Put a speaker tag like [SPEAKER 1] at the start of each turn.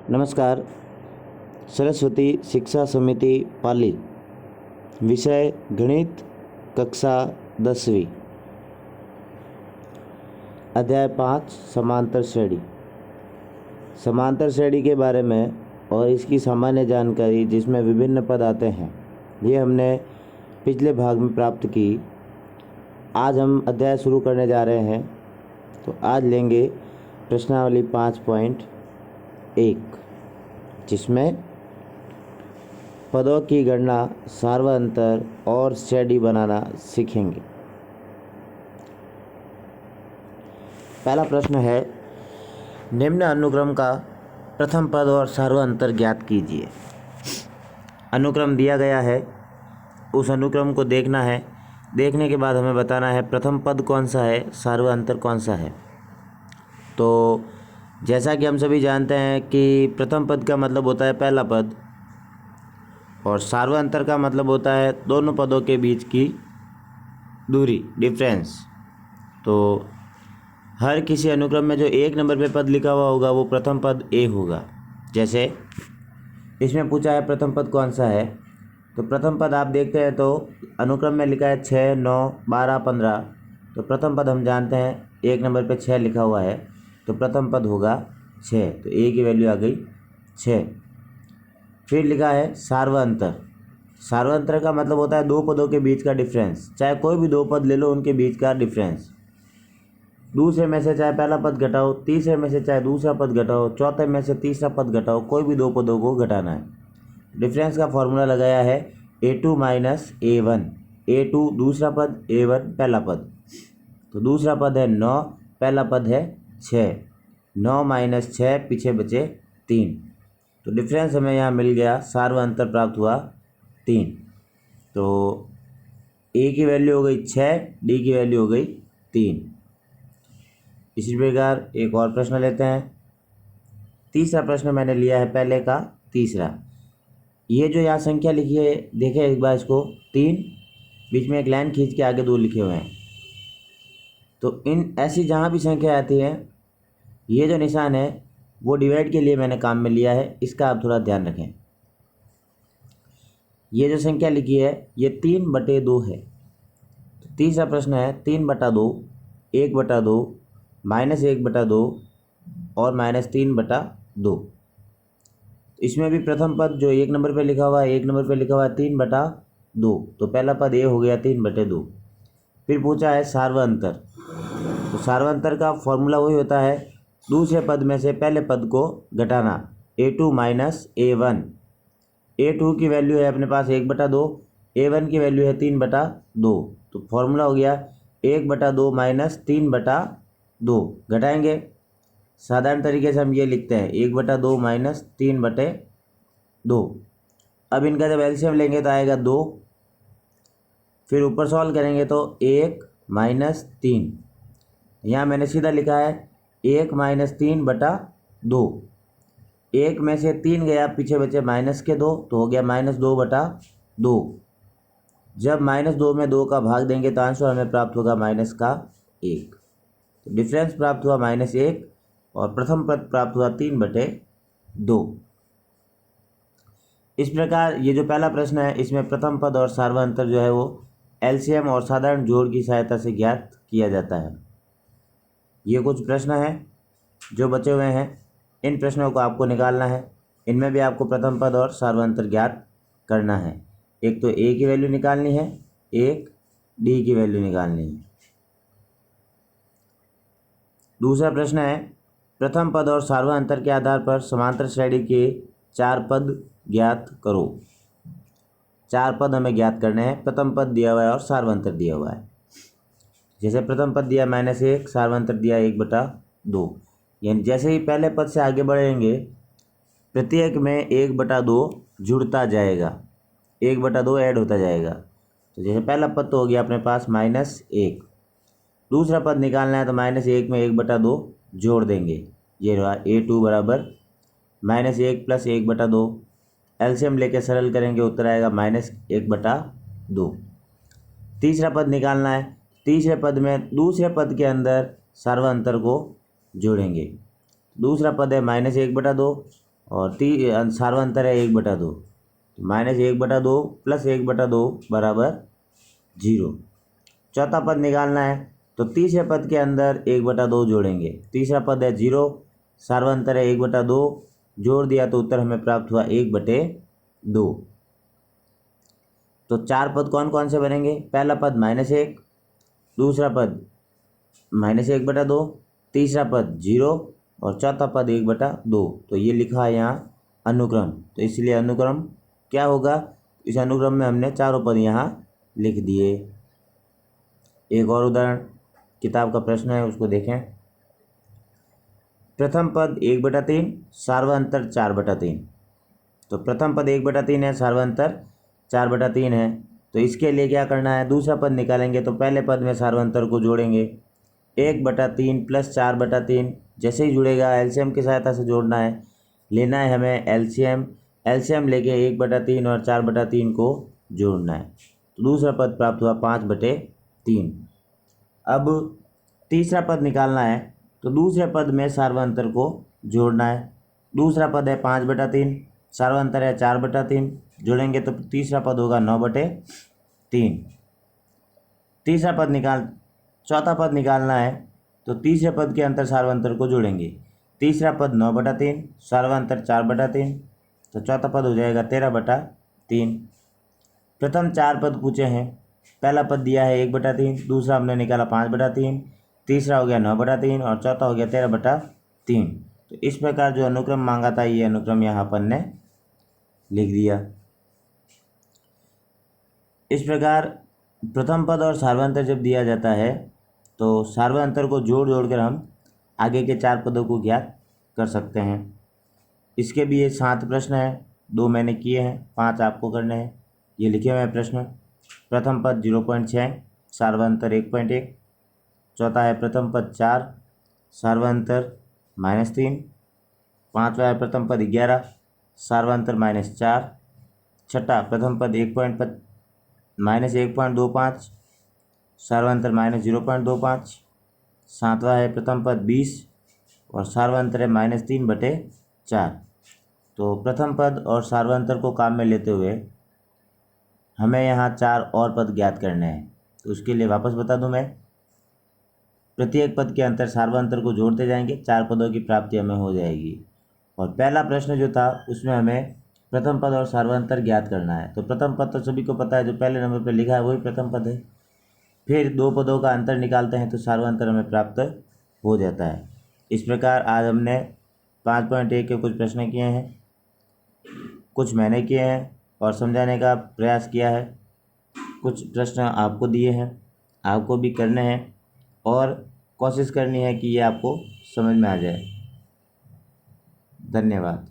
[SPEAKER 1] नमस्कार। सरस्वती शिक्षा समिति पाली, विषय गणित, कक्षा 10वीं, अध्याय 5 समांतर श्रेणी। समांतर श्रेणी के बारे में और इसकी सामान्य जानकारी जिसमें विभिन्न पद आते हैं, ये हमने पिछले भाग में प्राप्त की। आज हम अध्याय शुरू करने जा रहे हैं। तो आज लेंगे प्रश्नावली 5.1, जिसमें पदों की गणना, सार्वअंतर और श्रेणी बनाना सीखेंगे। पहला प्रश्न है, निम्न अनुक्रम का प्रथम पद और सार्वअंतर ज्ञात कीजिए। अनुक्रम दिया गया है, उस अनुक्रम को देखना है। देखने के बाद हमें बताना है प्रथम पद कौन सा है, सार्वअंतर कौन सा है। तो जैसा कि हम सभी जानते हैं कि प्रथम पद का मतलब होता है पहला पद, और सार्वअंतर का मतलब होता है दोनों पदों के बीच की दूरी, डिफरेंस। तो हर किसी अनुक्रम में जो एक नंबर पे पद लिखा हुआ होगा वो प्रथम पद ए होगा। जैसे इसमें पूछा है प्रथम पद कौन सा है, तो प्रथम पद आप देखते हैं तो अनुक्रम में लिखा है 6, 9, 12, 15। तो प्रथम पद हम जानते हैं एक नंबर पे 6 लिखा हुआ है, तो प्रथम पद होगा 6। तो ए की वैल्यू आ गई 6। फिर लिखा है सार्वअंतर। सार्वअंतर का मतलब होता है दो पदों के बीच का डिफरेंस। चाहे कोई भी दो पद ले लो, उनके बीच का डिफरेंस। दूसरे में से चाहे पहला पद घटाओ, तीसरे में से चाहे दूसरा पद घटाओ, चौथे में से तीसरा पद घटाओ, कोई भी दो पदों को घटाना है। डिफरेंस का फॉर्मूला लगाया है A2 माइनस A1। A2 दूसरा पद, A1 पहला पद। तो दूसरा पद है 9, पहला पद है 6। 9 माइनस 6, पीछे बचे 3। तो डिफरेंस हमें यहाँ मिल गया, सार्वअंतर प्राप्त हुआ 3। तो ए की वैल्यू हो गई 6, डी की वैल्यू हो गई 3। इसी प्रकार एक और प्रश्न लेते हैं। तीसरा प्रश्न मैंने लिया है पहले का तीसरा। ये जो यहाँ संख्या लिखी है, देखें एक बार इसको, 3, बीच में एक लाइन खींच के आगे 2 लिखे हुए हैं। तो इन ऐसी जहाँ भी संख्या आती है, ये जो निशान है वो डिवाइड के लिए मैंने काम में लिया है, इसका आप थोड़ा ध्यान रखें। ये जो संख्या लिखी है ये 3/2 है। तो तीसरा प्रश्न है 3/2, 1/2, -1/2 और -3/2। इसमें भी प्रथम पद जो एक नंबर पे लिखा हुआ है, एक नंबर पे लिखा हुआ है 3/2। तो पहला पद ए हो गया 3/2। फिर पूछा है सार्वअंतर। तो सार्वअंतर का फॉर्मूला वही होता है, दूसरे पद में से पहले पद को घटाना, A2 माइनस A1। A2 की वैल्यू है अपने पास 1/2, A1 की वैल्यू है 3/2। तो फॉर्मूला हो गया 1/2 माइनस 3/2। घटाएंगे, साधारण तरीके से हम ये लिखते हैं 1/2 माइनस 3/2। अब इनका जब एलसीएम लेंगे तो आएगा 2। फिर ऊपर सॉल्व करेंगे तो 1 माइनस 3। यहाँ मैंने सीधा लिखा है 1 माइनस 3/2। 1 में से 3 गया, पीछे बचे माइनस के 2, तो हो गया -2/2। जब -2 में 2 का भाग देंगे तो आंसर हमें प्राप्त होगा -1। तो डिफरेंस प्राप्त हुआ -1 और प्रथम पद प्राप्त हुआ 3/2। इस प्रकार ये जो पहला प्रश्न है, इसमें प्रथम पद और सार्वअंतर जो है वो एलसीएम और साधारण जोड़ की सहायता से ज्ञात किया जाता है। ये कुछ प्रश्न हैं जो बचे हुए हैं, इन प्रश्नों को आपको निकालना है। इनमें भी आपको प्रथम पद और सार्वअंतर ज्ञात करना है। एक तो ए की वैल्यू निकालनी है, एक डी की वैल्यू निकालनी है। दूसरा प्रश्न है, प्रथम पद और सार्वअंतर के आधार पर समांतर श्रेणी के 4 पद ज्ञात करो। 4 पद हमें ज्ञात करने हैं। प्रथम पद दिया हुआ है और सार्वअंतर दिया हुआ है। जैसे प्रथम पद दिया -1, सार्वअंतर दिया 1/2। यानी जैसे ही पहले पद से आगे बढ़ेंगे, प्रत्येक में 1/2 जुड़ता जाएगा, 1/2 ऐड होता जाएगा। तो जैसे पहला पद तो हो गया अपने पास -1। दूसरा पद निकालना है तो -1 में 1/2 जोड़ देंगे। ये रहा A2 बराबर -1 + 1/2। एलसीएम लेके सरल करेंगे, उत्तर आएगा -1/2। तीसरा पद निकालना है, तीसरे पद में दूसरे पद के अंदर सार्वअंतर को जोड़ेंगे। दूसरा पद है -1/2 और सार्वंतर है 1/2, तो -1/2 प्लस 1/2 बराबर 0। चौथा पद निकालना है तो तीसरे पद के अंदर 1/2 जोड़ेंगे। तीसरा पद है 0, सार्वंतर है 1/2, जोड़ दिया तो उत्तर हमें प्राप्त हुआ 1/2। तो चार पद कौन कौन से बनेंगे? पहला पद -1, दूसरा पद -1/2, तीसरा पद 0 और चौथा पद 1/2। तो ये लिखा है यहाँ अनुक्रम, तो इसलिए अनुक्रम क्या होगा? इस अनुक्रम में हमने चारों पद यहाँ लिख दिए। एक और उदाहरण किताब का प्रश्न है, उसको देखें। प्रथम पद 1/3, सार्वंतर 4/3। तो प्रथम पद 1/3 है, सार्वंतर 4/3 है। तो इसके लिए क्या करना है? दूसरा पद निकालेंगे तो पहले पद में सार्वंतर को जोड़ेंगे। 1/3 प्लस 4/3 जैसे ही जुड़ेगा एलसीएम की सहायता से जोड़ना है। लेना है हमें एलसीएम लेके 1/3 और 4/3 को जोड़ना है। तो दूसरा पद प्राप्त हुआ 5/3। अब तीसरा पद निकालना है तो दूसरे पद में सार्वंतर को जोड़ना है। दूसरा पद है 5/3, सार्वंतर है 4/3, जोड़ेंगे तो तीसरा पद होगा 9/3। चौथा पद निकालना है तो तीसरे पद के अंतर सार्वंतर को जोड़ेंगे। तीसरा पद 9/3, सार्वंतर 4/3, तो चौथा पद हो जाएगा 13/3। प्रथम चार पद पूछे हैं। पहला पद दिया है 1/3, दूसरा हमने निकाला 5/3, तीसरा हो गया 9/3 और चौथा हो गया 13/3। तो इस प्रकार जो अनुक्रम मांगा था ये अनुक्रम यहाँ अपन ने लिख दिया। इस प्रकार प्रथम पद और सार्वंतर जब दिया जाता है तो सार्वंतर को जोड़ जोड़कर हम आगे के चार पदों को ज्ञात कर सकते हैं। इसके भी ये 7 प्रश्न हैं, 2 मैंने किए हैं, 5 आपको करने हैं। ये लिखे हुए हैं प्रश्न। प्रथम पद 0.6, सार्वंतर 1.1। चौथा है प्रथम पद 4, सार्वंतर -3। पाँचवा है प्रथम पद 11, सार्वंतर -4। छठा प्रथम पद -1.25, सार्वंतर -0.25। सातवां है प्रथम पद 20 और सार्वंतर है -3/4। तो प्रथम पद और सार्वंतर को काम में लेते हुए हमें यहाँ 4 और पद ज्ञात करने हैं। तो उसके लिए वापस बता दूं मैं, प्रत्येक पद के अंतर सार्वंतर को जोड़ते जाएंगे, 4 पदों की प्राप्ति हमें हो जाएगी। और पहला प्रश्न जो था उसमें हमें प्रथम पद और सार्वंतर ज्ञात करना है। तो प्रथम पद तो सभी को पता है, जो पहले नंबर पर लिखा है वही प्रथम पद है। फिर 2 पदों का अंतर निकालते हैं तो सार्वंतर हमें प्राप्त हो जाता है। इस प्रकार आज हमने 5.1 के कुछ प्रश्न किए हैं, कुछ मैंने किए हैं और समझाने का प्रयास किया है। कुछ प्रश्न आपको दिए हैं, आपको भी करने हैं और कोशिश करनी है कि ये आपको समझ में आ जाए। धन्यवाद।